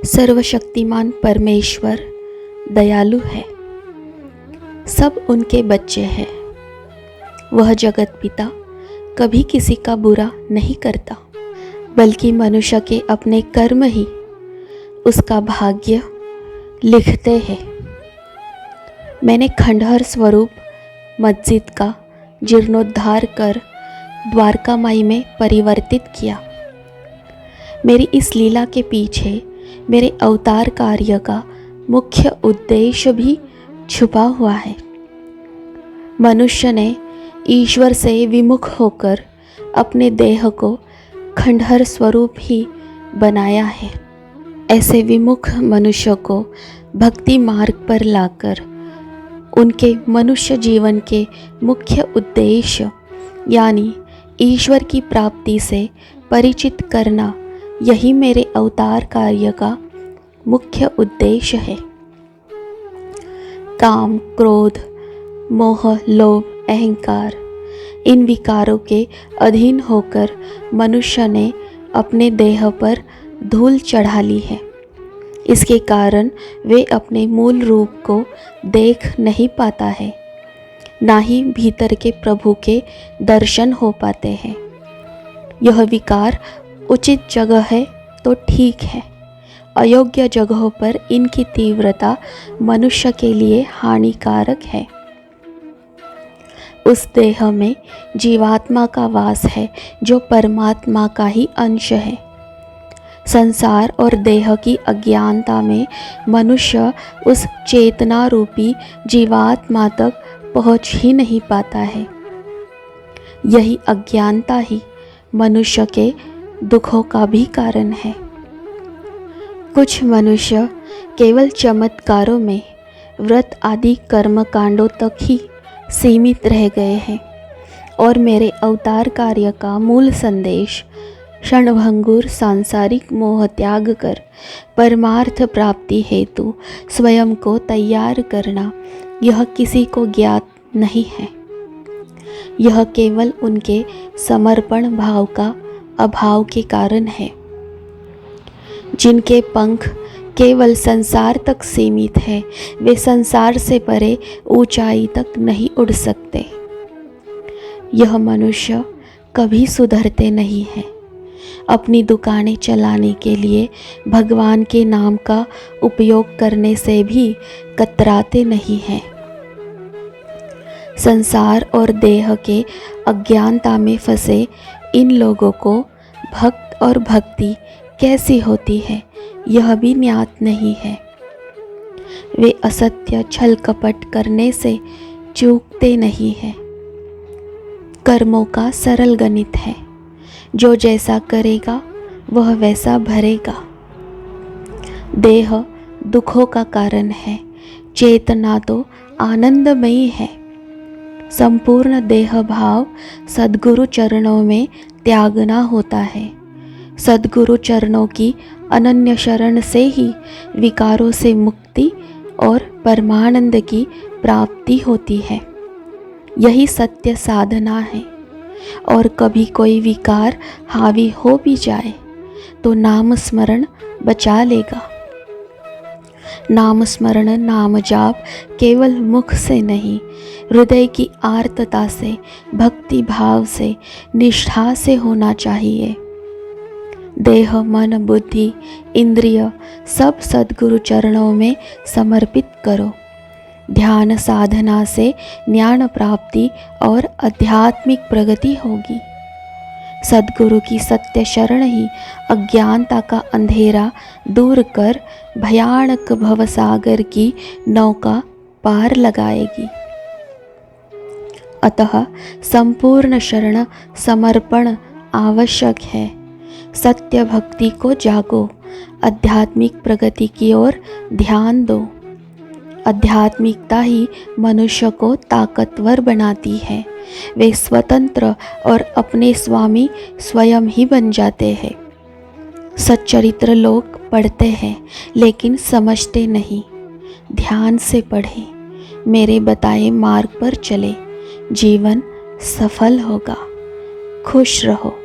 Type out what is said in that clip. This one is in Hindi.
सर्वशक्तिमान परमेश्वर दयालु है। सब उनके बच्चे हैं। वह जगत पिता कभी किसी का बुरा नहीं करता, बल्कि मनुष्य के अपने कर्म ही उसका भाग्य लिखते हैं। मैंने खंडहर स्वरूप मस्जिद का जीर्णोद्धार कर द्वारकामाई में परिवर्तित किया। मेरी इस लीला के पीछे मेरे अवतार कार्य का मुख्य उद्देश्य भी छुपा हुआ है। मनुष्य ने ईश्वर से विमुख होकर अपने देह को खंडहर स्वरूप ही बनाया है। ऐसे विमुख मनुष्य को भक्ति मार्ग पर लाकर उनके मनुष्य जीवन के मुख्य उद्देश्य यानी ईश्वर की प्राप्ति से परिचित करना, यही मेरे अवतार कार्य का मुख्य उद्देश्य है। काम, क्रोध, मोह, लोभ, अहंकार, इन विकारों के अधीन होकर मनुष्य ने अपने देह पर धूल चढ़ा ली है। इसके कारण वे अपने मूल रूप को देख नहीं पाता है, ना ही भीतर के प्रभु के दर्शन हो पाते हैं। यह विकार उचित जगह है तो ठीक है, अयोग्य जगहों पर इनकी तीव्रता मनुष्य के लिए हानिकारक है। उस देह में जीवात्मा का वास है जो परमात्मा का ही अंश है। संसार और देह की अज्ञानता में मनुष्य उस चेतना रूपी जीवात्मा तक पहुँच ही नहीं पाता है। यही अज्ञानता ही मनुष्य के दुखों का भी कारण है। कुछ मनुष्य केवल चमत्कारों में, व्रत आदि कर्म कांडों तक ही सीमित रह गए हैं और मेरे अवतार कार्य का मूल संदेश क्षणभंगुर सांसारिक मोह त्याग कर परमार्थ प्राप्ति हेतु स्वयं को तैयार करना, यह किसी को ज्ञात नहीं है। यह केवल उनके समर्पण भाव का अभाव के कारण है। जिनके पंख केवल संसार तक सीमित है, वे संसार से परे ऊंचाई तक नहीं उड़ सकते। यह मनुष्य कभी सुधरते नहीं है। अपनी दुकानें चलाने के लिए भगवान के नाम का उपयोग करने से भी कतराते नहीं हैं। संसार और देह के अज्ञानता में फंसे इन लोगों को भक्त और भक्ति कैसी होती है, यह भी ज्ञात नहीं है। वे असत्य छल कपट करने से चूकते नहीं हैं। कर्मों का सरल गणित है, जो जैसा करेगा वह वैसा भरेगा। देह दुखों का कारण है, चेतना तो आनंदमयी है। संपूर्ण देह भाव सद्गुरु चरणों में त्यागना होता है। सद्गुरु चरणों की अनन्य शरण से ही विकारों से मुक्ति और परमानंद की प्राप्ति होती है। यही सत्य साधना है। और कभी कोई विकार हावी हो भी जाए तो नाम स्मरण बचा लेगा। नाम स्मरण, नाम जाप केवल मुख से नहीं, हृदय की आर्तता से, भक्ति भाव से, निष्ठा से होना चाहिए। देह, मन, बुद्धि, इंद्रिय सब सद्गुरु चरणों में समर्पित करो। ध्यान साधना से ज्ञान प्राप्ति और आध्यात्मिक प्रगति होगी। सद्गुरु की सत्य शरण ही अज्ञानता का अंधेरा दूर कर भयानक भवसागर की नौका पार लगाएगी। अतः संपूर्ण शरण समर्पण आवश्यक है। सत्य भक्ति को जागो, आध्यात्मिक प्रगति की ओर ध्यान दो। आध्यात्मिकता ही मनुष्य को ताकतवर बनाती है। वे स्वतंत्र और अपने स्वामी स्वयं ही बन जाते हैं। सच्चरित्र लोग पढ़ते हैं लेकिन समझते नहीं। ध्यान से पढ़ें, मेरे बताए मार्ग पर चले, जीवन सफल होगा। खुश रहो।